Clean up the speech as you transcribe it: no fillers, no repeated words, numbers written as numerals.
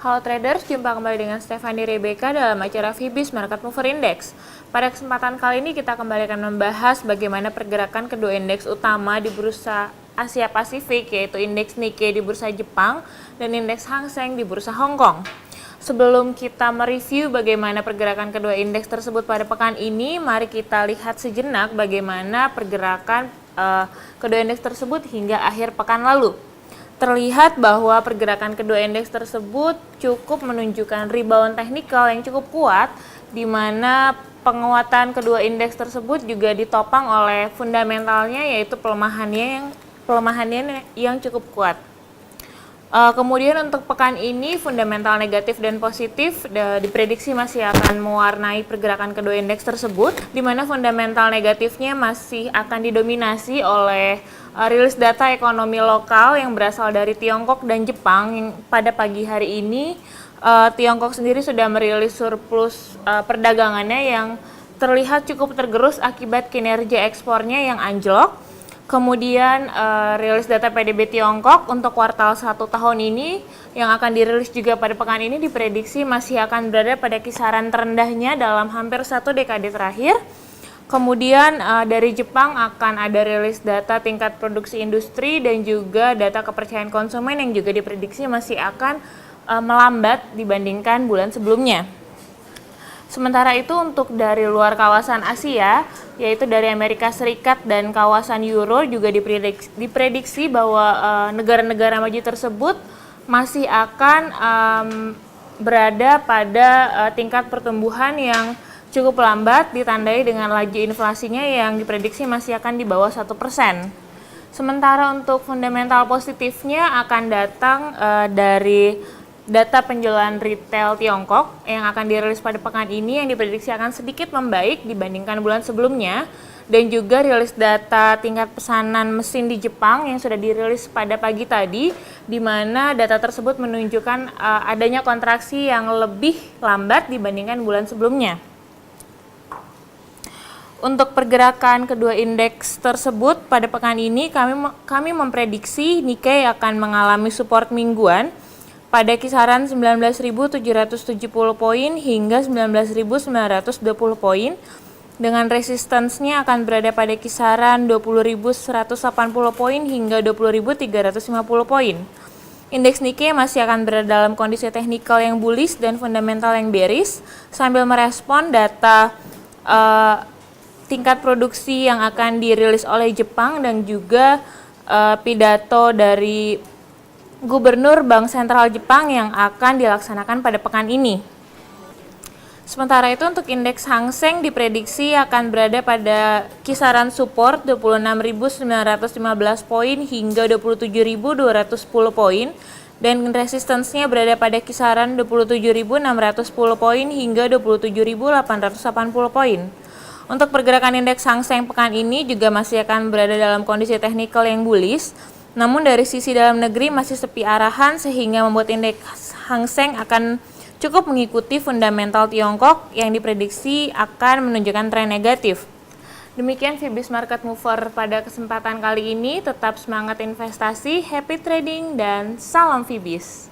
Halo traders, jumpa kembali dengan Stephanie Rebecca dalam acara Fibis Market Mover Index. Pada kesempatan kali ini kita kembali akan membahas bagaimana pergerakan kedua indeks utama di bursa Asia Pasifik, yaitu indeks Nikkei di bursa Jepang dan indeks Hang Seng di bursa Hong Kong. Sebelum kita mereview bagaimana pergerakan kedua indeks tersebut pada pekan ini, mari kita lihat sejenak bagaimana pergerakan kedua indeks tersebut hingga akhir pekan lalu. Terlihat bahwa pergerakan kedua indeks tersebut cukup menunjukkan rebound teknikal yang cukup kuat, di mana penguatan kedua indeks tersebut juga ditopang oleh fundamentalnya, yaitu pelemahannya yang cukup kuat. Kemudian untuk pekan ini fundamental negatif dan positif diprediksi masih akan mewarnai pergerakan kedua indeks tersebut, di mana fundamental negatifnya masih akan didominasi oleh rilis data ekonomi lokal yang berasal dari Tiongkok dan Jepang. Yang pada pagi hari ini Tiongkok sendiri sudah merilis surplus perdagangannya yang terlihat cukup tergerus akibat kinerja ekspornya yang anjlok. Kemudian rilis data PDB Tiongkok untuk kuartal 1 tahun ini yang akan dirilis juga pada pekan ini diprediksi masih akan berada pada kisaran terendahnya dalam hampir satu dekade terakhir. Kemudian dari Jepang akan ada rilis data tingkat produksi industri dan juga data kepercayaan konsumen yang juga diprediksi masih akan melambat dibandingkan bulan sebelumnya. Sementara itu untuk dari luar kawasan Asia, yaitu dari Amerika Serikat dan kawasan Euro juga diprediksi bahwa negara-negara maju tersebut masih akan berada pada tingkat pertumbuhan yang cukup lambat, ditandai dengan laju inflasinya yang diprediksi masih akan di bawah 1%. Sementara untuk fundamental positifnya akan datang dari data penjualan retail Tiongkok yang akan dirilis pada pekan ini yang diprediksi akan sedikit membaik dibandingkan bulan sebelumnya, dan juga rilis data tingkat pesanan mesin di Jepang yang sudah dirilis pada pagi tadi, di mana data tersebut menunjukkan adanya kontraksi yang lebih lambat dibandingkan bulan sebelumnya. Untuk pergerakan kedua indeks tersebut pada pekan ini kami memprediksi Nikkei akan mengalami support mingguan pada kisaran 19.770 poin hingga 19.920 poin, dengan resistansnya akan berada pada kisaran 20.180 poin hingga 20.350 poin. Indeks Nikkei masih akan berada dalam kondisi teknikal yang bullish dan fundamental yang bearish sambil merespon data tingkat produksi yang akan dirilis oleh Jepang dan juga pidato dari Gubernur Bank Sentral Jepang yang akan dilaksanakan pada pekan ini. Sementara itu untuk indeks Hang Seng diprediksi akan berada pada kisaran support 26.915 poin hingga 27.210 poin, dan resistansnya berada pada kisaran 27.610 poin hingga 27.880 poin. Untuk pergerakan indeks Hang Seng pekan ini juga masih akan berada dalam kondisi teknikal yang bullish. Namun dari sisi dalam negeri masih sepi arahan sehingga membuat indeks Hang Seng akan cukup mengikuti fundamental Tiongkok yang diprediksi akan menunjukkan tren negatif. Demikian Fibis Market Mover pada kesempatan kali ini. Tetap semangat investasi, happy trading, dan salam Fibis.